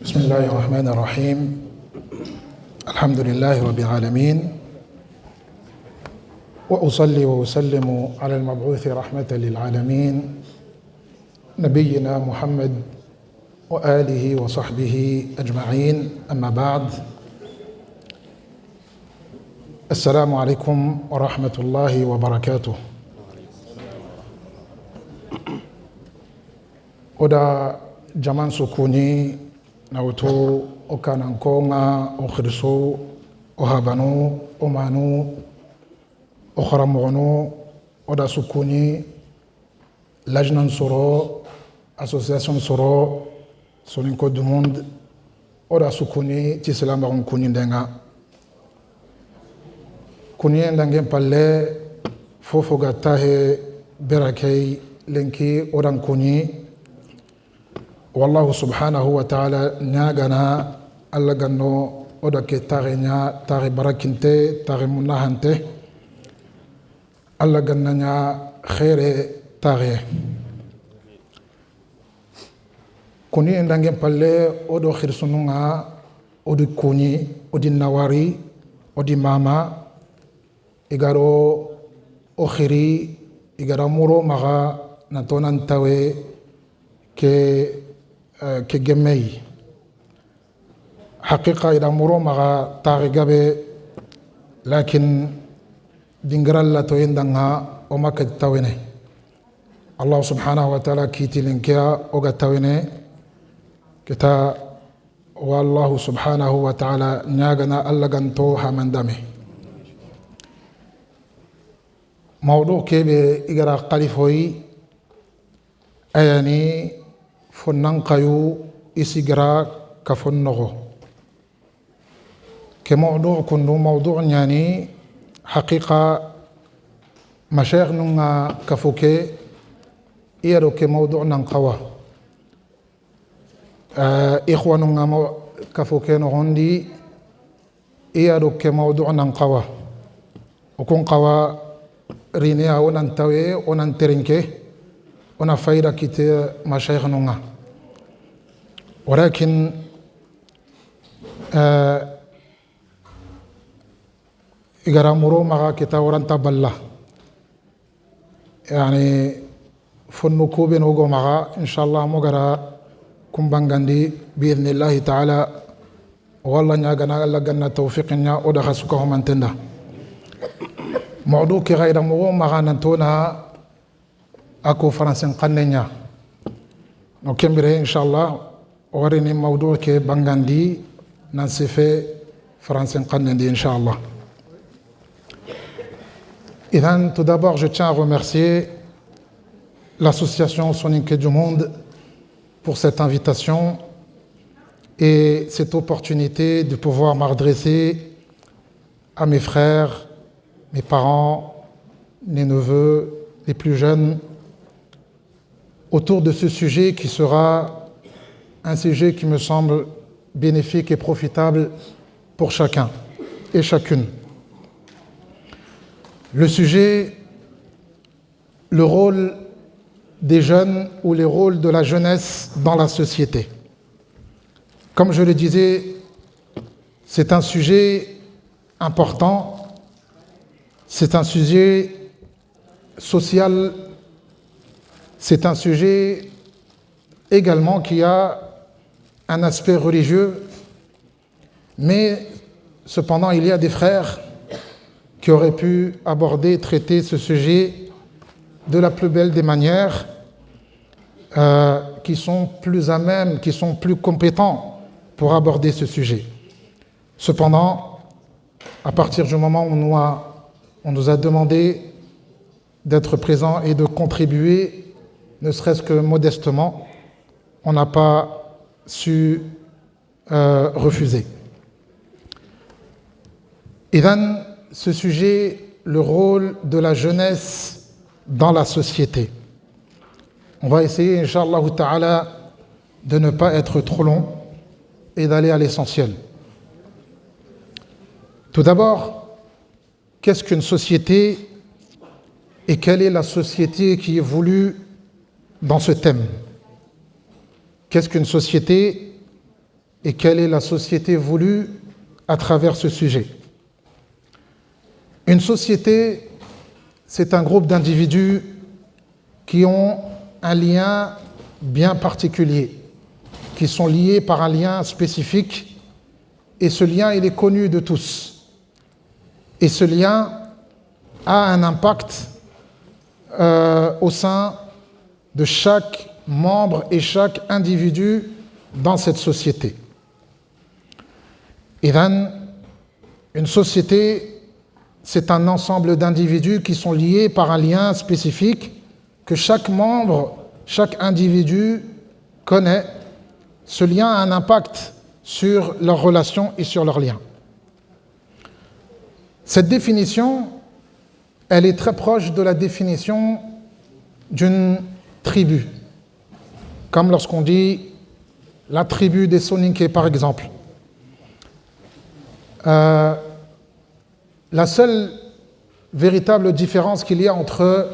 بسم الله الرحمن الرحيم الحمد لله رب العالمين وأصلي وأسلم على المبعوث رحمة للعالمين نبينا محمد وآله وصحبه أجمعين أما بعد السلام عليكم ورحمة الله وبركاته oda jaman sukuni na uto okanankonga okhirso ohabanu omanu okharamono oda sukuni lajnan soro association soro soninko du monde oda sukuni tislamba kuni ndenga kuni ndangen palle fofo gatahe berakei lenki odan kuni والله سبحانه وتعالى ناغنا الله غنو ودك تارينيا تاري بركنته تاري مناهنته الله غننا خير تاري كوني اندانغي بالله اودو خيرسونغا اودي كوني اودي نواري اودي ماما ايغارو اوخيري ايغارا مورو ماغا نتونان تاوي ke gemei haqiqa ida muro maga tari gabe lakin dingaral la to yendanga o makat tawene Allah subhanahu wa ta'ala kiti linkia oga tawene kita wallahu subhanahu wa ta'ala nyagana Allah ganto hamandame mawdu kebe igara qalifoi ayani fonnan kayu isigira kafon nogo ke mawdu kundu mawdu nyani haqiqa mashayikh nunga kafuke iyaro ke mawdu nan qawa ikhwanunga kafuke no hondi iyaro ke mawdu nan qawa okun qawa rinia onan tawe onan terinke ona faida kite mashayikh nunga ولكن إجرامورو مع كتاوران تبلا يعني فنكو بنوجو مع إن شاء الله مجرى كم بانغاندي بإذن الله تعالى والله نجانا الله جنا توفيقنا ودخل سكهم أنتنا موضوع كغير مو مع نتونا أكو فرنسا قننيا نكمل إن شاء الله وريني موضوع كي بانغاندي ننسفي فرنسا قنندي إن شاء الله. إذن tout d'abord je tiens à remercier l'association Soninké du Monde pour cette invitation et cette opportunité de pouvoir m'adresser à mes frères, mes parents, mes neveux, les plus jeunes autour de ce sujet qui sera un sujet qui me semble bénéfique et profitable pour chacun et chacune. Le sujet, le rôle des jeunes ou les rôles de la jeunesse dans la société. Comme je le disais, c'est un sujet important, c'est un sujet social, c'est un sujet également qui a un aspect religieux, mais cependant il y a des frères qui auraient pu aborder, traiter ce sujet de la plus belle des manières, qui sont plus à même, qui sont plus compétents pour aborder ce sujet. Cependant, à partir du moment où on nous a demandé d'être présents et de contribuer, ne serait-ce que modestement, on n'a pas su refuser. Et then, ce sujet, le rôle de la jeunesse dans la société. On va essayer, Inch'Allah Ta'ala, de ne pas être trop long et d'aller à l'essentiel. Tout d'abord, qu'est-ce qu'une société et quelle est la société qui est voulue dans ce thème? Qu'est-ce qu'une société et quelle est la société voulue à travers ce sujet. Une société, c'est un groupe d'individus qui ont un lien bien particulier, qui sont liés par un lien spécifique, et ce lien, il est connu de tous. Et ce lien a un impact au sein de chaque membre et chaque individu dans cette société. Et une société, c'est un ensemble d'individus qui sont liés par un lien spécifique que chaque membre, chaque individu connaît. Ce lien a un impact sur leurs relations et sur leurs liens. Cette définition, elle est très proche de la définition d'une tribu, comme lorsqu'on dit la tribu des Soninké, par exemple. La seule véritable différence qu'il y a entre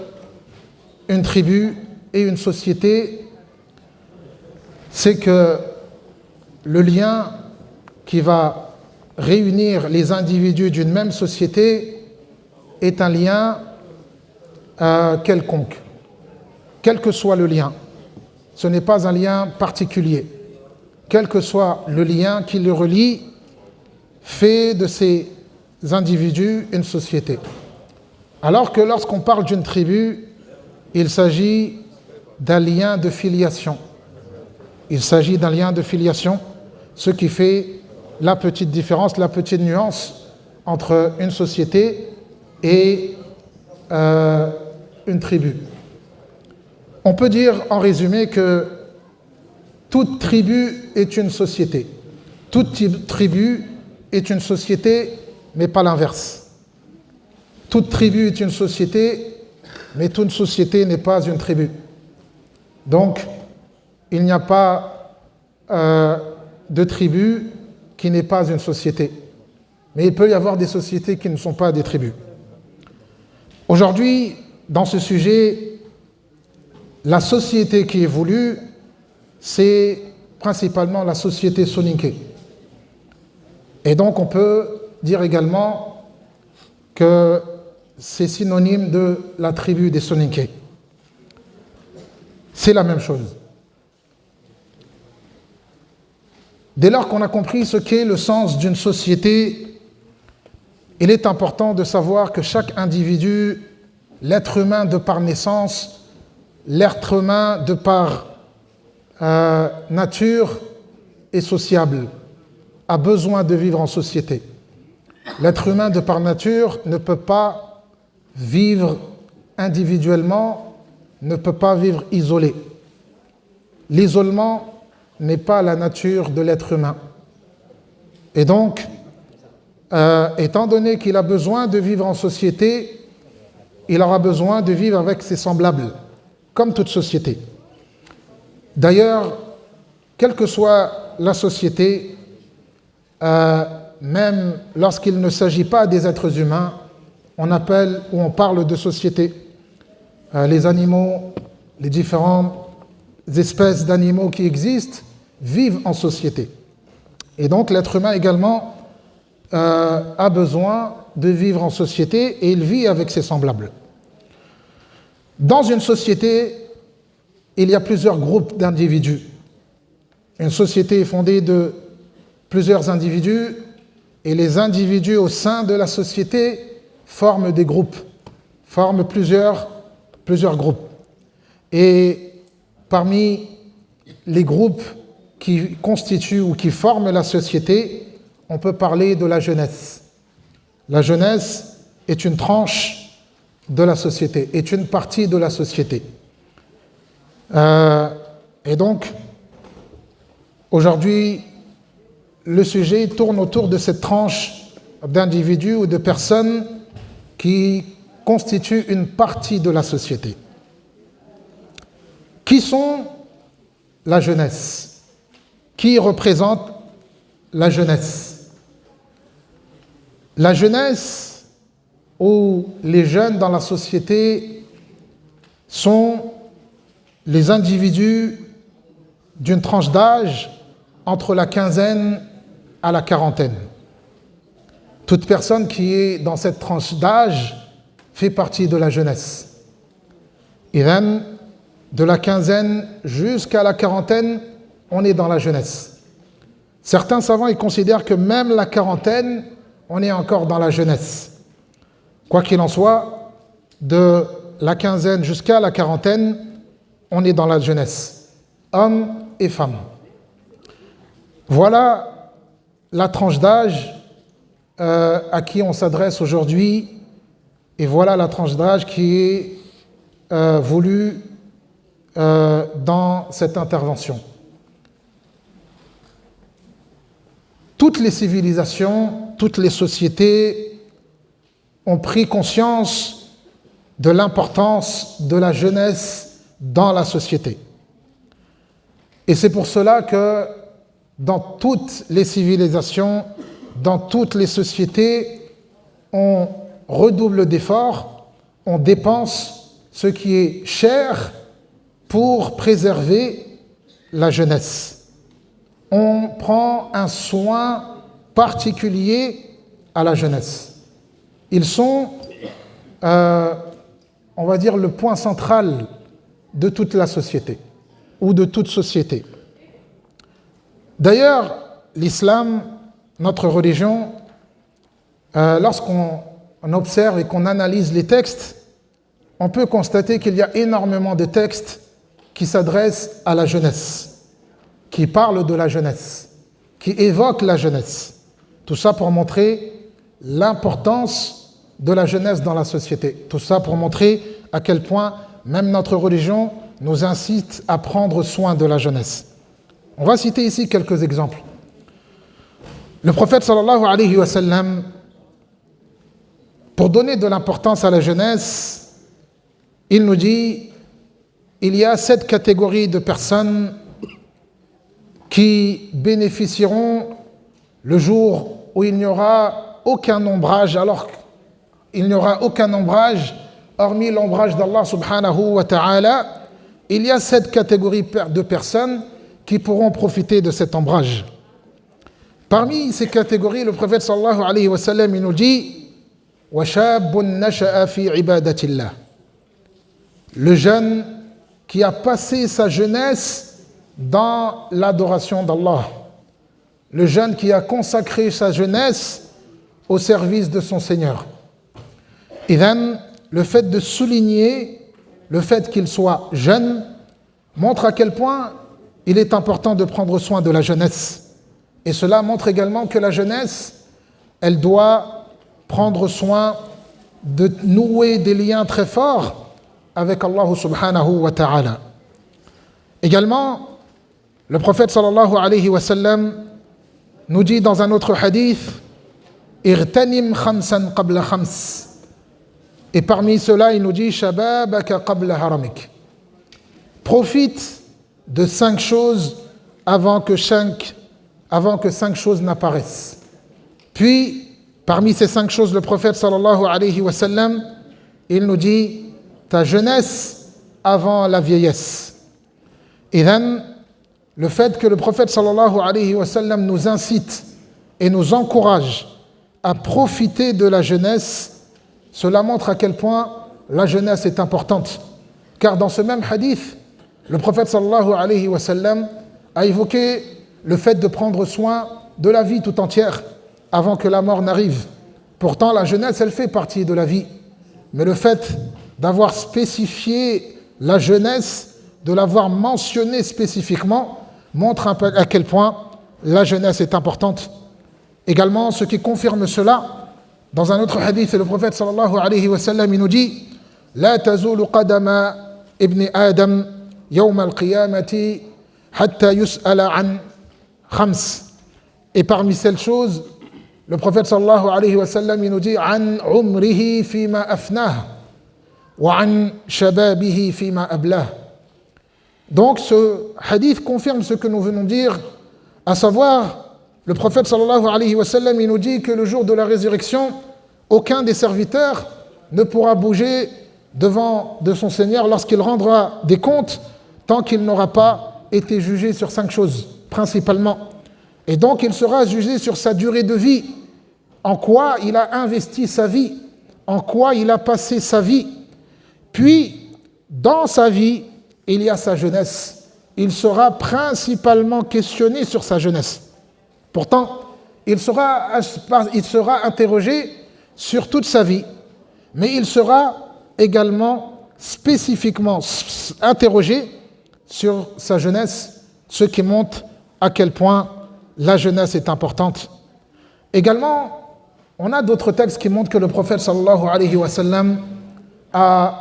une tribu et une société, c'est que le lien qui va réunir les individus d'une même société est un lien quelconque, quel que soit le lien. Ce n'est pas un lien particulier. Quel que soit le lien qui le relie, fait de ces individus une société. Alors que lorsqu'on parle d'une tribu, il s'agit d'un lien de filiation. Il s'agit d'un lien de filiation, ce qui fait la petite différence, la petite nuance entre une société et une tribu. On peut dire en résumé que toute tribu est une société. Toute tribu est une société, mais pas l'inverse. Toute tribu est une société, mais toute société n'est pas une tribu. Donc, il n'y a pas de tribu qui n'est pas une société. Mais il peut y avoir des sociétés qui ne sont pas des tribus. Aujourd'hui, dans ce sujet, la société qui est voulue, c'est principalement la société soninké. Et donc on peut dire également que c'est synonyme de la tribu des Soninké. C'est la même chose. Dès lors qu'on a compris ce qu'est le sens d'une société, il est important de savoir que chaque individu, l'être humain de par naissance, l'être humain de par nature est sociable, a besoin de vivre en société. L'être humain de par nature ne peut pas vivre individuellement, ne peut pas vivre isolé. L'isolement n'est pas la nature de l'être humain. Et donc, étant donné qu'il a besoin de vivre en société, il aura besoin de vivre avec ses semblables, comme toute société. D'ailleurs, quelle que soit la société, même lorsqu'il ne s'agit pas des êtres humains, on appelle ou on parle de société. Les animaux, les différentes espèces d'animaux qui existent vivent en société. Et donc l'être humain également a besoin de vivre en société et il vit avec ses semblables. Dans une société, il y a plusieurs groupes d'individus. Une société est fondée de plusieurs individus et les individus au sein de la société forment des groupes, forment plusieurs groupes. Et parmi les groupes qui constituent ou qui forment la société, on peut parler de la jeunesse. La jeunesse est une tranche de la société, est une partie de la société. Et donc, aujourd'hui, le sujet tourne autour de cette tranche d'individus ou de personnes qui constituent une partie de la société. Qui sont la jeunesse? Qui représente la jeunesse? La jeunesse ou les jeunes dans la société sont les individus d'une tranche d'âge entre la quinzaine à la quarantaine. Toute personne qui est dans cette tranche d'âge fait partie de la jeunesse. Idhan, de la quinzaine jusqu'à la quarantaine, on est dans la jeunesse. Certains savants ils considèrent que même la quarantaine, on est encore dans la jeunesse. Quoi qu'il en soit, de la quinzaine jusqu'à la quarantaine, on est dans la jeunesse, hommes et femmes. Voilà la tranche d'âge à qui on s'adresse aujourd'hui, et voilà la tranche d'âge qui est voulue dans cette intervention. Toutes les civilisations, toutes les sociétés ont pris conscience de l'importance de la jeunesse dans la société. Et c'est pour cela que dans toutes les civilisations, dans toutes les sociétés, on redouble d'efforts, on dépense ce qui est cher pour préserver la jeunesse. On prend un soin particulier à la jeunesse. Ils sont, on va dire, le point central de toute la société, ou de toute société. D'ailleurs, l'islam, notre religion, lorsqu'on observe et qu'on analyse les textes, on peut constater qu'il y a énormément de textes qui s'adressent à la jeunesse, qui parlent de la jeunesse, qui évoquent la jeunesse. Tout ça pour montrer l'importance de la jeunesse dans la société. Tout ça pour montrer à quel point même notre religion nous incite à prendre soin de la jeunesse. On va citer ici quelques exemples. Le prophète sallallahu alayhi wa sallam, pour donner de l'importance à la jeunesse, il nous dit, il y a 7 catégories de personnes qui bénéficieront le jour où il n'y aura aucun ombrage, alors qu'il n'y aura aucun ombrage, hormis l'ombrage d'Allah subhanahu wa ta'ala. Il y a 7 catégories de personnes qui pourront profiter de cet ombrage. Parmi ces catégories, le prophète sallallahu alayhi wa sallam, il nous dit وَشَابٌ نَشَأَ فِي عِبَادَةِ اللَّهِ. Le jeune qui a passé sa jeunesse dans l'adoration d'Allah. Le jeune qui a consacré sa jeunesse au service de son Seigneur. Et then, le fait de souligner le fait qu'il soit jeune montre à quel point il est important de prendre soin de la jeunesse. Et cela montre également que la jeunesse, elle doit prendre soin de nouer des liens très forts avec Allah subhanahu wa ta'ala. Également, le prophète sallallahu alayhi wa sallam nous dit dans un autre hadith « Irtanim khamsan qabla khams » et parmi cela, il nous dit « Shababaka qabla haramik » profite de 5 choses avant que 5 choses n'apparaissent. Puis, parmi ces 5 choses, le prophète sallallahu alayhi wa sallam, il nous dit ta jeunesse avant la vieillesse. Et then, le fait que le prophète sallallahu alayhi wa sallam nous incite et nous encourage à profiter de la jeunesse, cela montre à quel point la jeunesse est importante. Car dans ce même hadith, le prophète sallallahu alayhi wa sallam a évoqué le fait de prendre soin de la vie tout entière avant que la mort n'arrive. Pourtant, la jeunesse, elle fait partie de la vie. Mais le fait d'avoir spécifié la jeunesse, de l'avoir mentionnée spécifiquement, montre un peu à quel point la jeunesse est importante. Également, ce qui confirme cela, dans un autre hadith, le prophète sallallahu alayhi wa sallam, il nous dit « La tazulu qadama ibn Adam yawm al-qiyamati hatta yus'ala an khams » Et parmi ces choses, le prophète sallallahu alayhi wa sallam, il nous dit « An umrihi fima afnah wa an shababihi fima ablah » Donc ce hadith confirme ce que nous venons de dire, à savoir, le prophète sallallahu alayhi wa sallam, il nous dit que le jour de la résurrection, aucun des serviteurs ne pourra bouger devant de son Seigneur lorsqu'il rendra des comptes tant qu'il n'aura pas été jugé sur 5 choses, principalement Et donc il sera jugé sur sa durée de vie, en quoi il a investi sa vie, en quoi il a passé sa vie. Puis, dans sa vie, il y a sa jeunesse. Il sera principalement questionné sur sa jeunesse. Pourtant, il sera interrogé sur toute sa vie, mais il sera également spécifiquement interrogé sur sa jeunesse, ce qui montre à quel point la jeunesse est importante. Également, on a d'autres textes qui montrent que le prophète sallallahu alayhi wa sallam a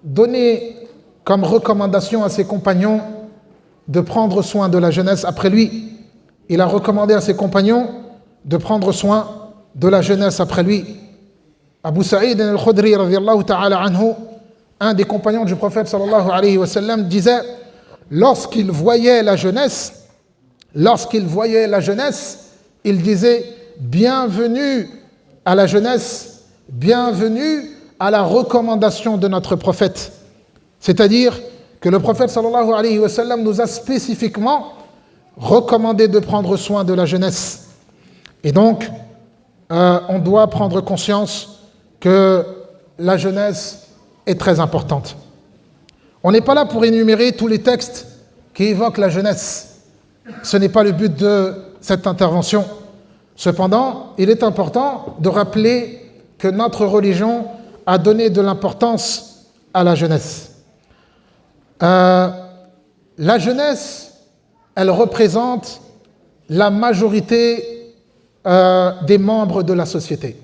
donné comme recommandation à ses compagnons de prendre soin de la jeunesse après lui. Il a recommandé à ses compagnons de prendre soin de la jeunesse après lui. Abu Sa'id al-Khudri radiyallahu ta'ala anhu, un des compagnons du prophète sallallahu alayhi wa sallam, disait lorsqu'il voyait la jeunesse, il disait bienvenue à la jeunesse, bienvenue à la recommandation de notre prophète. C'est-à-dire que le prophète sallallahu alayhi wa sallam nous a spécifiquement recommandé de prendre soin de la jeunesse. Et donc, on doit prendre conscience que la jeunesse est très importante. On n'est pas là pour énumérer tous les textes qui évoquent la jeunesse. Ce n'est pas le but de cette intervention. Cependant, il est important de rappeler que notre religion a donné de l'importance à la jeunesse. La jeunesse, elle représente la majorité des membres de la société.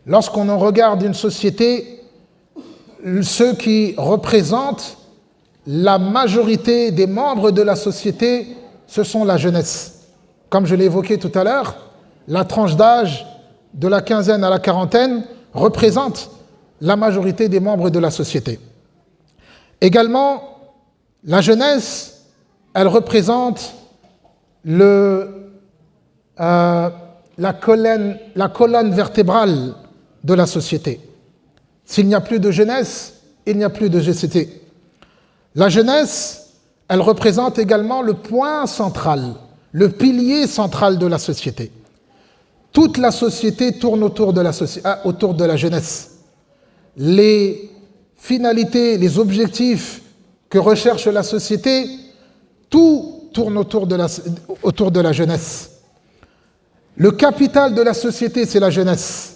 Lorsqu'on en regarde une société, ceux qui représentent la majorité des membres de la société, ce sont la jeunesse. Comme je l'ai évoqué tout à l'heure, la tranche d'âge de la quinzaine à la quarantaine représente la majorité des membres de la société. Également, la jeunesse, elle représente la colonne vertébrale de la société. S'il n'y a plus de jeunesse, il n'y a plus de société. La jeunesse, elle représente également le point central, le pilier central de la société. Toute la société tourne autour de la jeunesse. Les finalités, les objectifs que recherche la société, tout tourne autour de la jeunesse. Le capital de la société, c'est la jeunesse.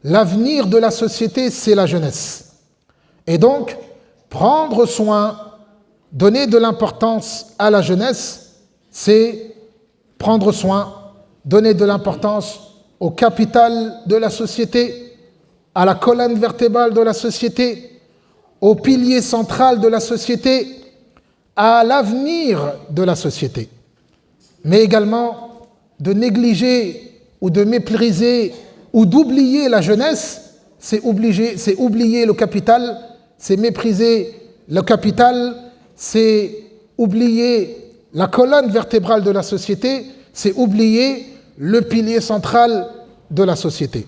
L'avenir de la société, c'est la jeunesse. Et donc, prendre soin, donner de l'importance à la jeunesse, c'est prendre soin, donner de l'importance au capital de la société, à la colonne vertébrale de la société, au pilier central de la société, à l'avenir de la société. Mais également de négliger ou de mépriser ou d'oublier la jeunesse, c'est oublier le capital, c'est mépriser le capital, c'est oublier la colonne vertébrale de la société, c'est oublier le pilier central de la société.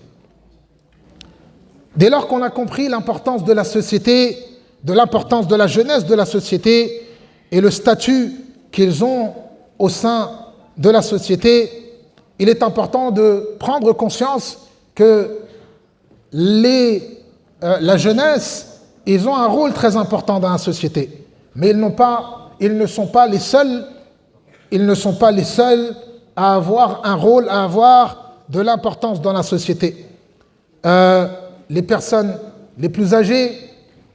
Dès lors qu'on a compris l'importance de la société, de l'importance de la jeunesse de la société et le statut qu'ils ont au sein de la société, il est important de prendre conscience que la jeunesse, ils ont un rôle très important dans la société. Mais ils ne sont pas les seuls à avoir un rôle, à avoir de l'importance dans la société. Les personnes les plus âgées,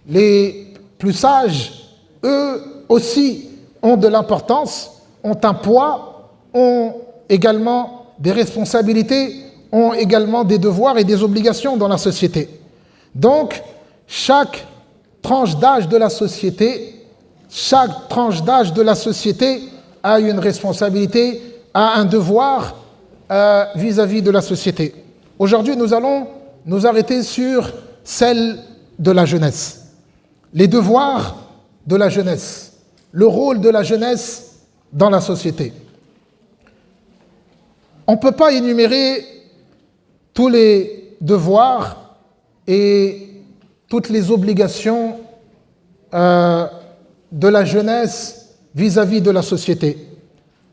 les plus sages, eux aussi ont de l'importance, ont un poids, ont également des responsabilités, ont également des devoirs et des obligations dans la société. Donc, chaque tranche d'âge de la société a une responsabilité, a un devoir vis-à-vis de la société. Aujourd'hui, nous allons nous arrêter sur celle de la jeunesse. Les devoirs de la jeunesse, le rôle de la jeunesse dans la société. On ne peut pas énumérer tous les devoirs et toutes les obligations de la jeunesse vis-à-vis de la société.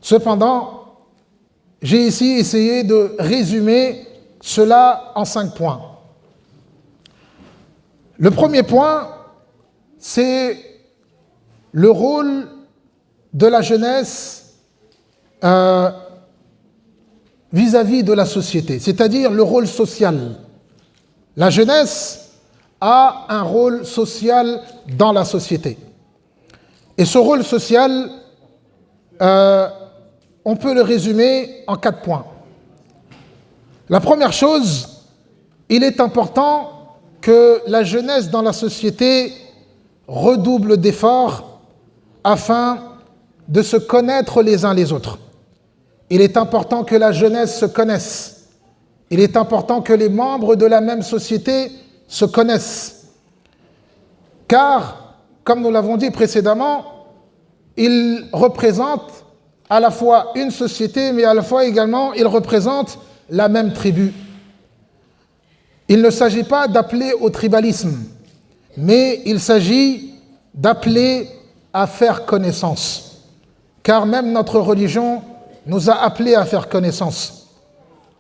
Cependant, j'ai ici essayé de résumer cela en 5 points. Le premier point, c'est le rôle de la jeunesse vis-à-vis de la société, c'est-à-dire le rôle social. La jeunesse a un rôle social dans la société. Et ce rôle social, on peut le résumer en 4 points. La première chose, il est important que la jeunesse dans la société redouble d'efforts afin de se connaître les uns les autres. Il est important que la jeunesse se connaisse. Il est important que les membres de la même société se connaissent. Car, comme nous l'avons dit précédemment, ils représentent à la fois une société, mais à la fois également, ils représentent la même tribu. Il ne s'agit pas d'appeler au tribalisme, mais il s'agit d'appeler à faire connaissance. Car même notre religion nous a appelés à faire connaissance.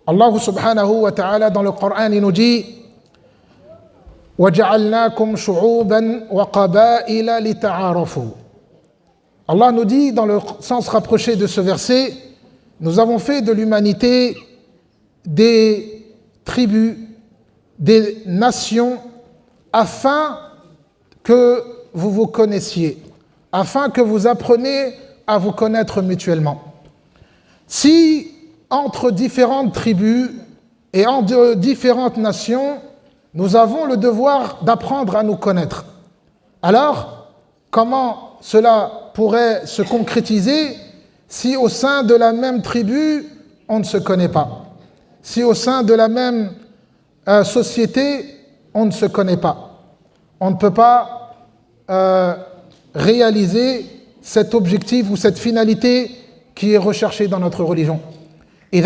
Allah subhanahu wa ta'ala dans le Coran, il nous dit وَجَعَلْنَاكُمْ شُعُوبًا وَقَبَائِلَ لِتَعَارَفُوا. Allah nous dit, dans le sens rapproché de ce verset, nous avons fait de l'humanité des tribus, des nations, afin que vous vous connaissiez, afin que vous appreniez à vous connaître mutuellement. Si entre différentes tribus et entre différentes nations, nous avons le devoir d'apprendre à nous connaître, alors comment cela pourrait se concrétiser si au sein de la même tribu, on ne se connaît pas? Si au sein de la même société, on ne se connaît pas? On ne peut pas réaliser cet objectif ou cette finalité qui est recherchée dans notre religion. Et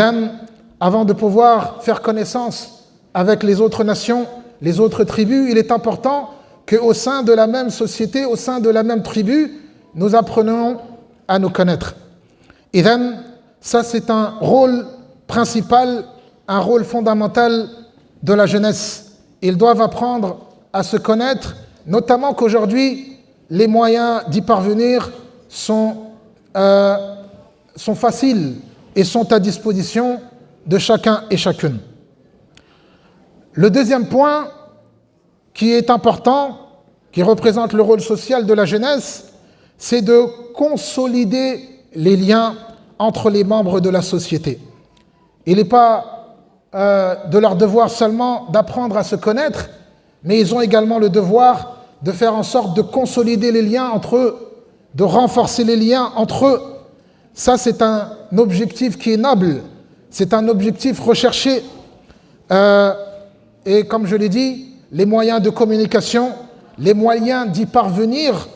avant de pouvoir faire connaissance avec les autres nations, les autres tribus, il est important qu'au sein de la même société, au sein de la même tribu, nous apprenions à nous connaître. Et ça c'est un rôle principal, un rôle fondamental de la jeunesse. Ils doivent apprendre à se connaître, notamment qu'aujourd'hui, les moyens d'y parvenir sont faciles et sont à disposition de chacun et chacune. Le deuxième point qui est important, qui représente le rôle social de la jeunesse, c'est de consolider les liens entre les membres de la société. Il n'est pas de leur devoir seulement d'apprendre à se connaître, mais ils ont également le devoir de faire en sorte de consolider les liens entre eux, de renforcer les liens entre eux. Ça, c'est un objectif qui est noble, c'est un objectif recherché. Et comme je l'ai dit, les moyens de communication, les moyens d'y parvenir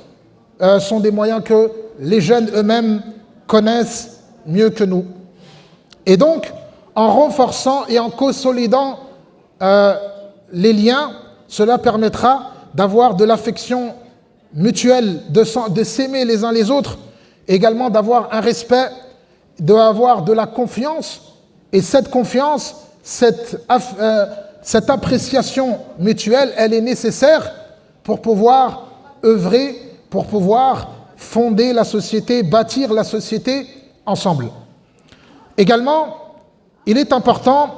sont des moyens que les jeunes eux-mêmes connaissent mieux que nous. Et donc, en renforçant et en consolidant les liens, cela permettra d'avoir de l'affection mutuelle, de s'aimer les uns les autres, également d'avoir un respect, d'avoir de la confiance. Et cette confiance, cette appréciation mutuelle, elle est nécessaire pour pouvoir œuvrer, pour pouvoir fonder la société, bâtir la société ensemble. Également, il est important,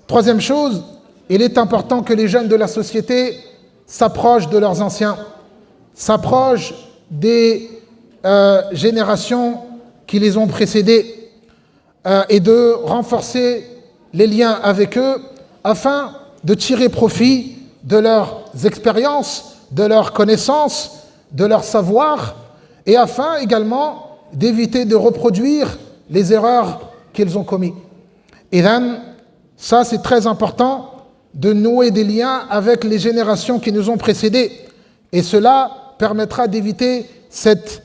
troisième chose, il est important que les jeunes de la société s'approchent de leurs anciens, s'approchent des générations qui les ont précédées et de renforcer les liens avec eux afin de tirer profit de leurs expériences, de leurs connaissances, de leur savoir, et afin également d'éviter de reproduire les erreurs qu'ils ont commises. Et ça c'est très important de nouer des liens avec les générations qui nous ont précédés, et cela permettra d'éviter cette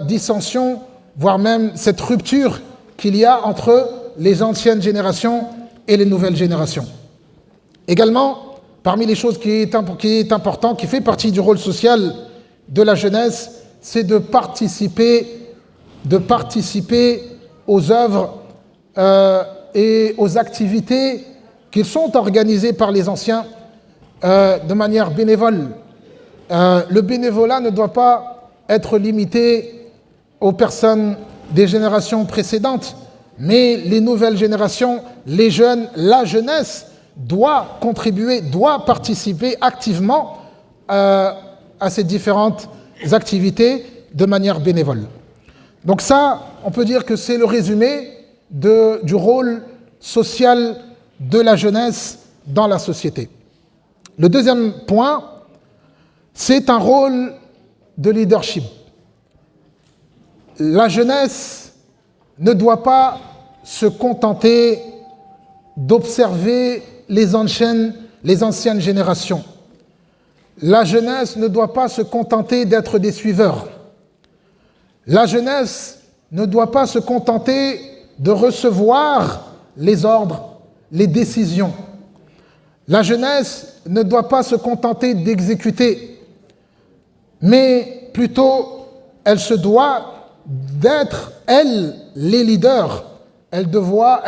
dissension, voire même cette rupture qu'il y a entre les anciennes générations et les nouvelles générations. Également, parmi les choses qui est important, qui fait partie du rôle social de la jeunesse, c'est de participer aux œuvres et aux activités qui sont organisées par les anciens de manière bénévole. Le bénévolat ne doit pas être limité aux personnes des générations précédentes, mais les nouvelles générations, les jeunes, la jeunesse doit contribuer, doit participer activement à ces différentes activités de manière bénévole. Donc ça, on peut dire que c'est le résumé du rôle social de la jeunesse dans la société. Le deuxième point, c'est un rôle de leadership. La jeunesse ne doit pas se contenter d'observer les anciennes générations. La jeunesse ne doit pas se contenter d'être des suiveurs. La jeunesse ne doit pas se contenter de recevoir les ordres, les décisions. La jeunesse ne doit pas se contenter d'exécuter, mais plutôt elle se doit d'être, elle, les leaders. Elle doit,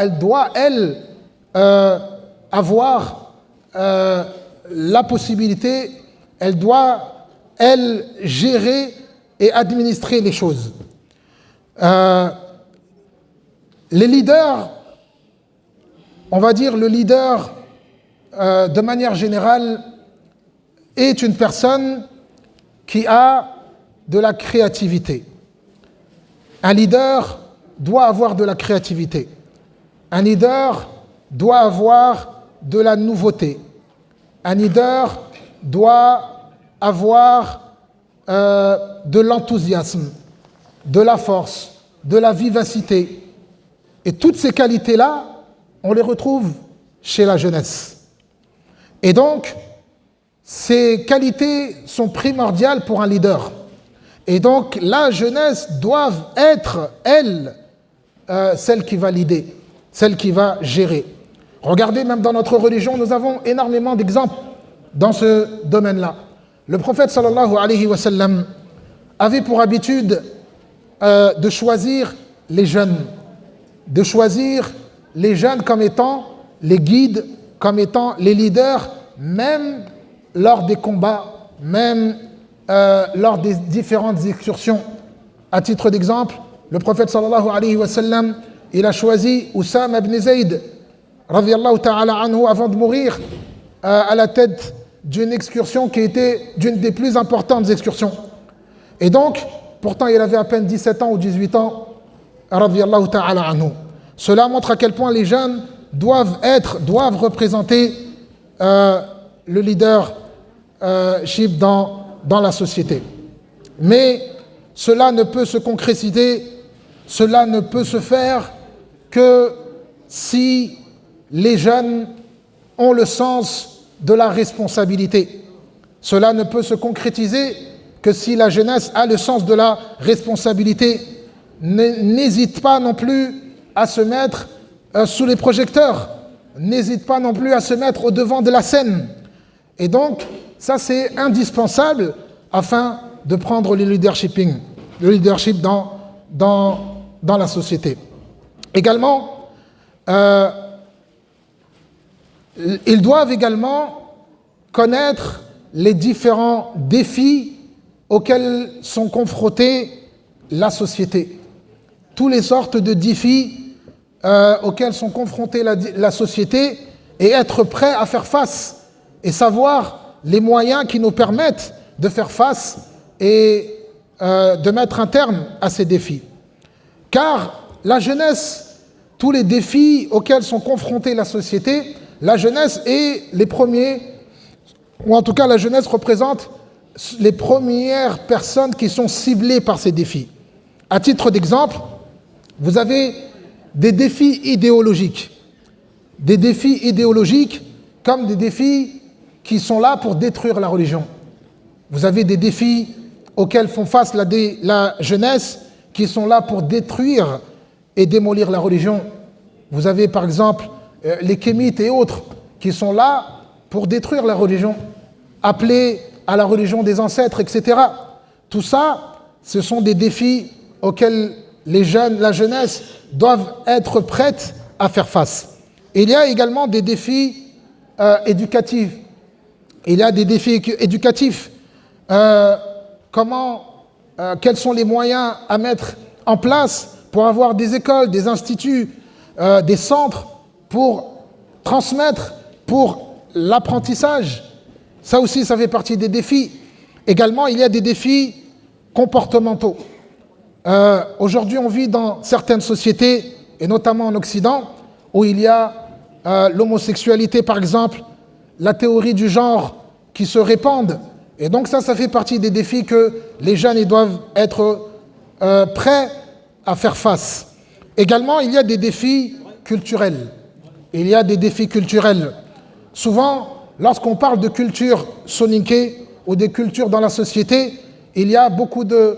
elle, avoir la possibilité, elle doit, elle, gérer et administrer les choses. Les leaders, on va dire le leader, de manière générale, est une personne qui a de la créativité. Un leader doit avoir de la créativité. Un leader doit avoir de la nouveauté. Un leader doit avoir de l'enthousiasme, de la force, de la vivacité. Et toutes ces qualités-là, on les retrouve chez la jeunesse. Et donc, ces qualités sont primordiales pour un leader. Et donc, la jeunesse doit être, elle, celle qui va leader, celle qui va gérer. Regardez, même dans notre religion, nous avons énormément d'exemples dans ce domaine-là. Le prophète sallallahu alayhi wa sallam avait pour habitude de choisir les jeunes, comme étant les guides, comme étant les leaders, même lors des combats, même lors des différentes excursions. À titre d'exemple, le prophète sallallahu alayhi wa sallam, il a choisi Oussama ibn Zayd, radiyallahu ta'ala anhu, avant de mourir, à la tête d'une excursion qui était d'une des plus importantes excursions. Et donc, pourtant il avait à peine 17 ans ou 18 ans, radiyallahu ta'ala anhu. Cela montre à quel point les jeunes doivent représenter le leadership dans la société. Mais cela ne peut se concrétiser, cela ne peut se faire que si les jeunes ont le sens de la responsabilité. Cela ne peut se concrétiser que si la jeunesse a le sens de la responsabilité. N'hésite pas non plus à se mettre sous les projecteurs, n'hésite pas non plus à se mettre au devant de la scène. Et donc, ça c'est indispensable afin de prendre le leadership dans la société. Également, ils doivent également connaître les différents défis auxquels sont confrontés la société. Toutes les sortes de défis auxquels sont confrontées la société et être prêt à faire face et savoir les moyens qui nous permettent de faire face et de mettre un terme à ces défis. Car la jeunesse, tous les défis auxquels sont confrontées la société, la jeunesse est les premiers, ou en tout cas la jeunesse représente les premières personnes qui sont ciblées par ces défis. À titre d'exemple, vous avez des défis idéologiques. Des défis idéologiques comme des défis qui sont là pour détruire la religion. Vous avez des défis auxquels font face la jeunesse qui sont là pour détruire et démolir la religion. Vous avez par exemple les kémites et autres qui sont là pour détruire la religion, appeler à la religion des ancêtres, etc. Tout ça, ce sont des défis auxquels les jeunes, la jeunesse doivent être prêtes à faire face. Il y a également des défis éducatifs. Il y a des défis éducatifs. Quels sont les moyens à mettre en place pour avoir des écoles, des instituts, des centres pour transmettre, pour l'apprentissage. Ça aussi, ça fait partie des défis. Également, il y a des défis comportementaux. Aujourd'hui, on vit dans certaines sociétés, et notamment en Occident, où il y a l'homosexualité, par exemple, la théorie du genre qui se répandent. Et donc ça fait partie des défis que les jeunes ils doivent être prêts à faire face. Également, il y a des défis culturels. Il y a des défis culturels. Souvent, lorsqu'on parle de culture soninké ou des cultures dans la société, il y a beaucoup de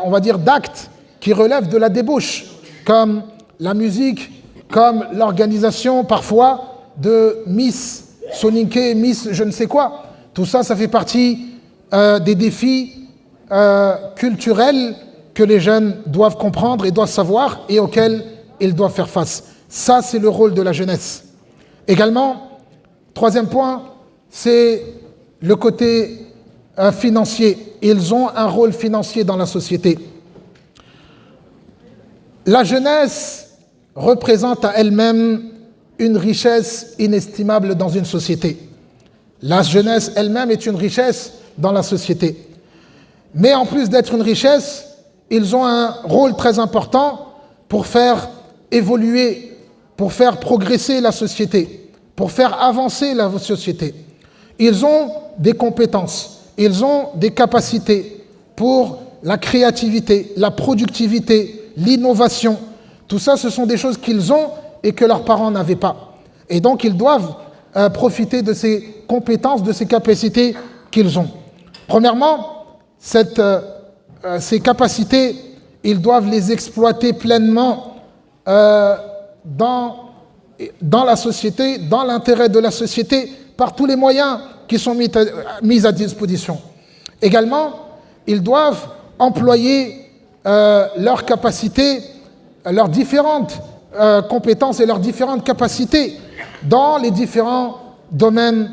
on va dire, d'actes qui relèvent de la débauche, comme la musique, comme l'organisation parfois de Miss Soninké, Miss je ne sais quoi. Tout ça, ça fait partie des défis culturels que les jeunes doivent comprendre et doivent savoir et auxquels ils doivent faire face. Ça, c'est le rôle de la jeunesse. Également, troisième point, c'est le côté financier. Ils ont un rôle financier dans la société. La jeunesse représente à elle-même une richesse inestimable dans une société. La jeunesse elle-même est une richesse dans la société. Mais en plus d'être une richesse, ils ont un rôle très important pour faire évoluer, pour faire progresser la société, pour faire avancer la société. Ils ont des compétences, ils ont des capacités pour la créativité, la productivité, l'innovation. Tout ça, ce sont des choses qu'ils ont et que leurs parents n'avaient pas. Et donc, ils doivent profiter de ces compétences, de ces capacités qu'ils ont. Premièrement, ces capacités, ils doivent les exploiter pleinement dans la société, dans l'intérêt de la société, par tous les moyens qui sont mis à disposition. Également, ils doivent employer leurs capacités, leurs différentes compétences et leurs différentes capacités dans les différents domaines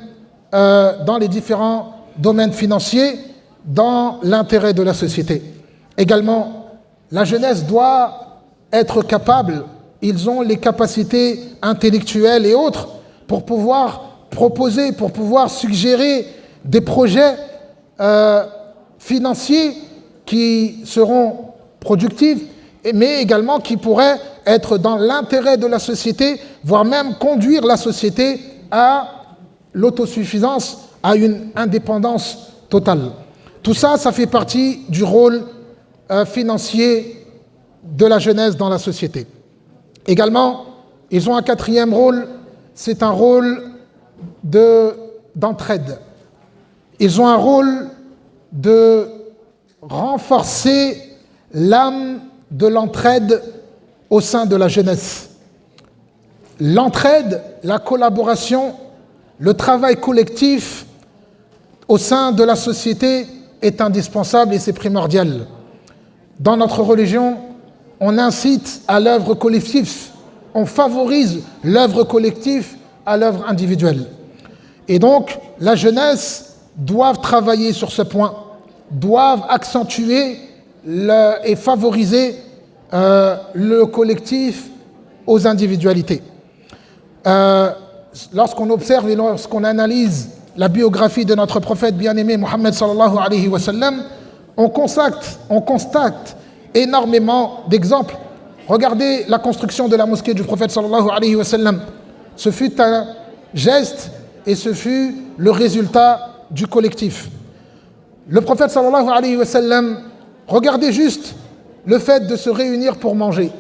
financiers, dans l'intérêt de la société. Également, la jeunesse doit être capable, ils ont les capacités intellectuelles et autres pour pouvoir proposer, pour pouvoir suggérer des projets financiers qui seront productifs, mais également qui pourraient être dans l'intérêt de la société, voire même conduire la société à l'autosuffisance, à une indépendance totale. Tout ça, ça fait partie du rôle financier de la jeunesse dans la société. Également, ils ont un quatrième rôle, c'est un rôle d'entraide. Ils ont un rôle de renforcer l'âme de l'entraide au sein de la jeunesse. L'entraide, la collaboration, le travail collectif au sein de la société est indispensable et c'est primordial. Dans notre religion, on incite à l'œuvre collective, on favorise l'œuvre collective à l'œuvre individuelle. Et donc, la jeunesse doit travailler sur ce point, doivent accentuer et favoriser le collectif aux individualités. Lorsqu'on observe et lorsqu'on analyse la biographie de notre prophète bien-aimé Mohammed sallallahu alayhi wa sallam, on constate énormément d'exemples. Regardez la construction de la mosquée du prophète sallallahu alayhi wa sallam. Ce fut un geste et ce fut le résultat du collectif. Le prophète sallallahu alayhi wa sallam, regardez juste le fait de se réunir pour manger,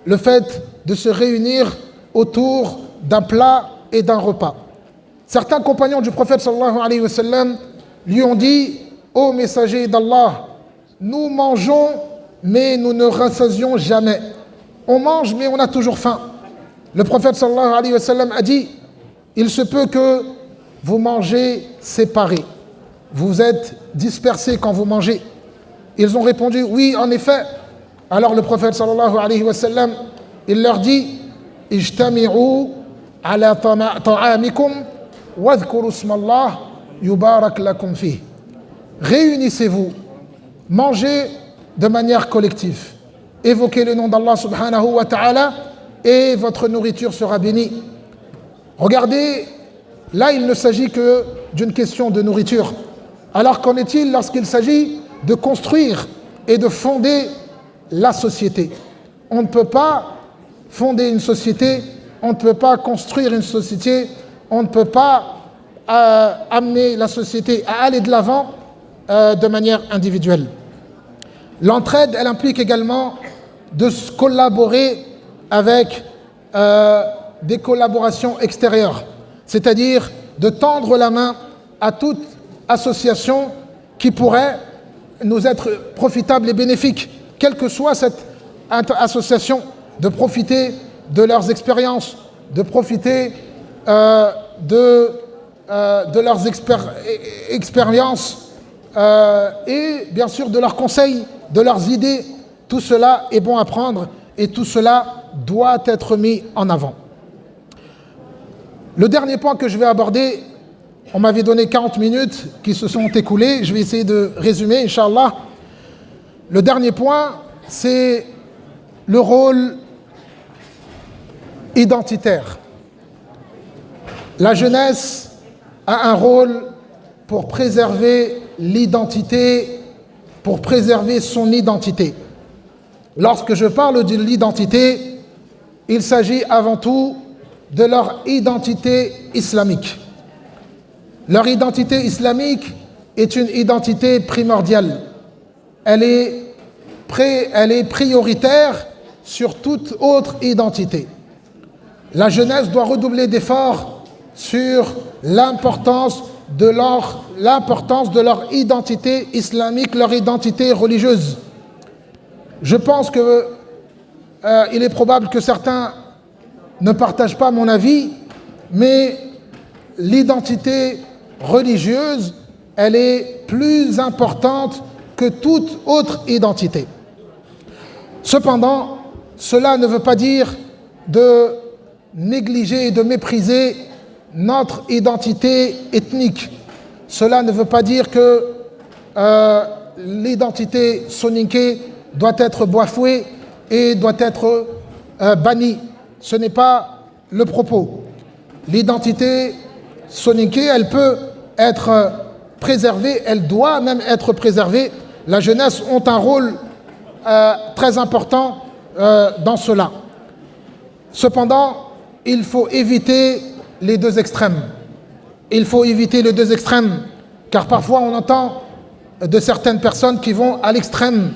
le fait de se réunir autour d'un plat et d'un repas. Certains compagnons du prophète sallallahu alayhi wa sallam lui ont dit « Ô messager d'Allah, nous mangeons mais nous ne rassasions jamais. On mange mais on a toujours faim. » Le prophète sallallahu alayhi wa sallam a dit « Il se peut que vous mangez séparés. Vous êtes dispersés quand vous mangez. Ils ont répondu, oui, en effet. Alors le prophète sallallahu alayhi wa sallam, il leur dit, ijtami'u ala ta'amikum wadhkuru ismallah yubarak lakum fih. Réunissez-vous, mangez de manière collective, évoquez le nom d'Allah subhanahu wa ta'ala et votre nourriture sera bénie. Regardez, là il ne s'agit que d'une question de nourriture. Alors qu'en est-il lorsqu'il s'agit de construire et de fonder la société? On ne peut pas fonder une société, on ne peut pas construire une société, on ne peut pas amener la société à aller de l'avant de manière individuelle. L'entraide, elle implique également de collaborer avec des collaborations extérieures, c'est-à-dire de tendre la main à toute association qui pourrait nous être profitable et bénéfique, quelle que soit cette association, de profiter de leurs expériences, de profiter de leurs expériences et bien sûr de leurs conseils, de leurs idées. Tout cela est bon à prendre et tout cela doit être mis en avant. Le dernier point que je vais aborder, on m'avait donné 40 minutes qui se sont écoulées, je vais essayer de résumer, Inch'Allah. Le dernier point, c'est le rôle identitaire. La jeunesse a un rôle pour préserver l'identité, pour préserver son identité. Lorsque je parle de l'identité, il s'agit avant tout de leur identité islamique. Leur identité islamique est une identité primordiale. Elle est prioritaire sur toute autre identité. La jeunesse doit redoubler d'efforts sur l'importance de leur identité islamique, leur identité religieuse. Je pense qu'il est probable que certains ne partagent pas mon avis, mais l'identité religieuse, elle est plus importante que toute autre identité. Cependant, cela ne veut pas dire de négliger et de mépriser notre identité ethnique. Cela ne veut pas dire que l'identité soninké doit être bafouée et doit être bannie. Ce n'est pas le propos. L'identité soninké, elle peut être préservée, elle doit même être préservée. La jeunesse ont un rôle très important dans cela. Cependant, il faut éviter les deux extrêmes. Il faut éviter les deux extrêmes, car parfois on entend de certaines personnes qui vont à l'extrême,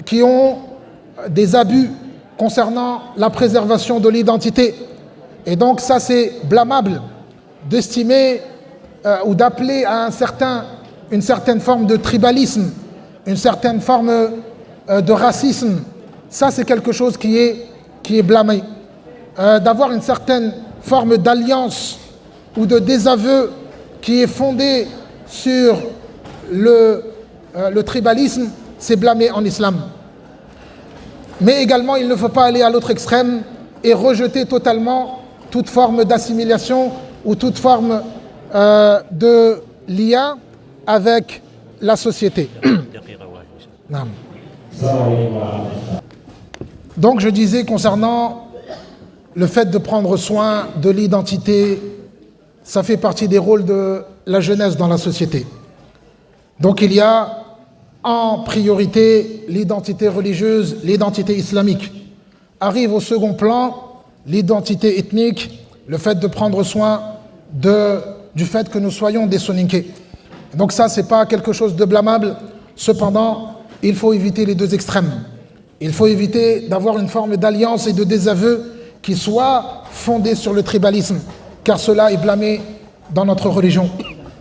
qui ont des abus concernant la préservation de l'identité. Et donc ça c'est blâmable d'estimer ou d'appeler à une certaine forme de tribalisme, une certaine forme de racisme. Ça c'est quelque chose qui est blâmé. D'avoir une certaine forme d'alliance ou de désaveu qui est fondée sur le tribalisme, c'est blâmé en islam. Mais également, il ne faut pas aller à l'autre extrême et rejeter totalement toute forme d'assimilation ou toute forme de lien avec la société. Donc je disais concernant le fait de prendre soin de l'identité, ça fait partie des rôles de la jeunesse dans la société. Donc il y a en priorité l'identité religieuse, l'identité islamique. Arrive au second plan l'identité ethnique, le fait de prendre soin du fait que nous soyons des soninké. Donc ça, c'est pas quelque chose de blâmable. Cependant, il faut éviter les deux extrêmes. Il faut éviter d'avoir une forme d'alliance et de désaveu qui soit fondée sur le tribalisme, car cela est blâmé dans notre religion.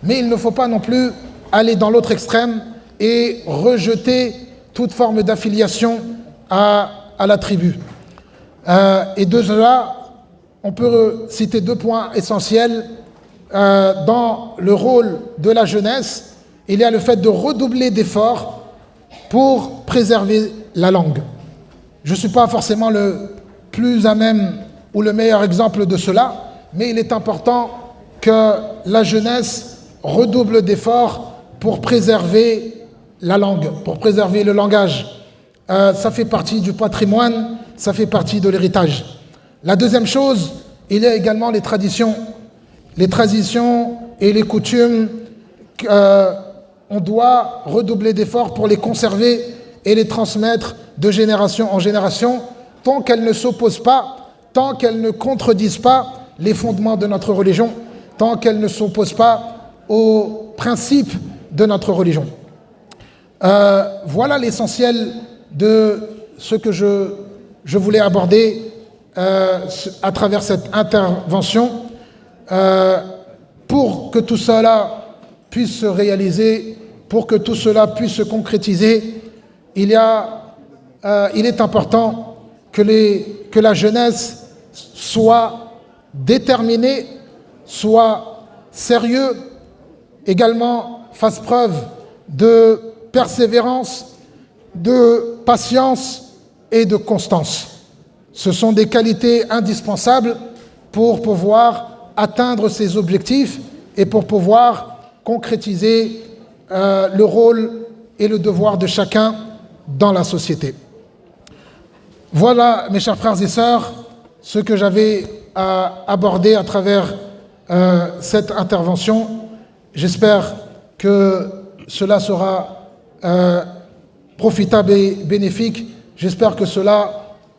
Mais il ne faut pas non plus aller dans l'autre extrême et rejeter toute forme d'affiliation à la tribu. Et de cela, on peut citer deux points essentiels. Dans le rôle de la jeunesse, il y a le fait de redoubler d'efforts pour préserver la langue. Je ne suis pas forcément le plus à même ou le meilleur exemple de cela, mais il est important que la jeunesse redouble d'efforts pour préserver la langue, pour préserver le langage. Ça fait partie du patrimoine, ça fait partie de l'héritage. La deuxième chose, il y a également les traditions. Les traditions et les coutumes, on doit redoubler d'efforts pour les conserver et les transmettre de génération en génération, tant qu'elles ne s'opposent pas, tant qu'elles ne contredisent pas les fondements de notre religion, tant qu'elles ne s'opposent pas aux principes de notre religion. Voilà l'essentiel de ce que je voulais aborder à travers cette intervention. Pour que tout cela puisse se réaliser, pour que tout cela puisse se concrétiser, il est important que la jeunesse soit déterminée, soit sérieux, également fasse preuve de persévérance, de patience et de constance. Ce sont des qualités indispensables pour pouvoir atteindre ses objectifs et pour pouvoir concrétiser le rôle et le devoir de chacun dans la société. Voilà, mes chers frères et sœurs, ce que j'avais à aborder à travers cette intervention. J'espère que cela sera profitable et bénéfique. J'espère que cela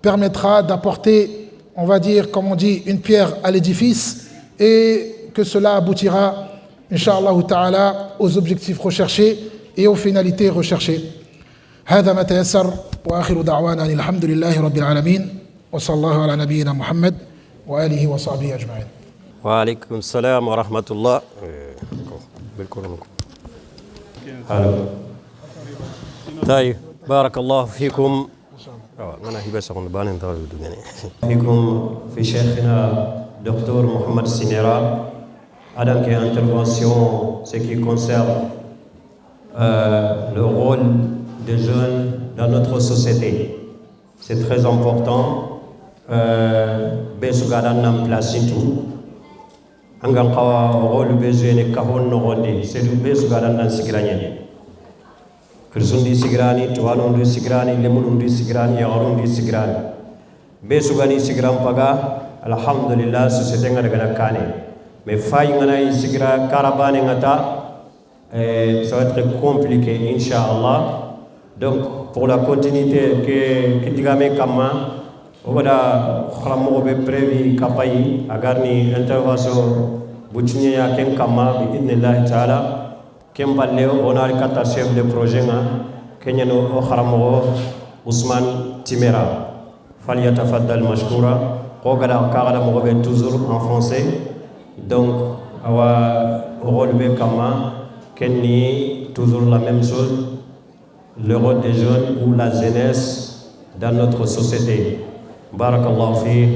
permettra d'apporter, on va dire, comme on dit, une pierre à l'édifice et que cela aboutira, Inch'Allah ta'ala, aux objectifs recherchés et aux finalités recherchées. هذا ما تيسر وآخر دعوانا أن الحمد لله رب العالمين وصلى الله على نبينا محمد وآله وصحبه أجمعين. وعليكم السلام ورحمة الله. طيب بارك الله فيكم. فيكم في شيخنا Docteur Mohamed Sinera, à dans quelle intervention, ce qui concerne le rôle des jeunes dans notre société. C'est très important. Besugadan en place tout. Angan kawa rôle besoin kahon no ronde. C'est du besugadan dans sigrani. Kursundi sigrani, tuanundi sigrani, lemundi sigrani, yarundi sigrani. Besugani sigram paga. Alhamdulillah, société nga daga kane. Mais fay ngana sigra caravane ngata, ça va être compliqué, Inch'Allah. Donc, pour la continuité que Kitigame Kama, Oda Khramobe prévu Kapayi, Agarni intervention Bouchnia Ken Kama, Bidnillah Ta'ala, Kembaleo, on a le chef de projet, Kenyano Khramobo, Ousmane Timera. Falyatafaddal mashkoura. Kogada Kagada Mogobe toujours en français. Donc, Awa relevé Kama, Kenny, toujours la même chose, le rôle des jeunes ou la jeunesse dans notre société. Barakallahu fi.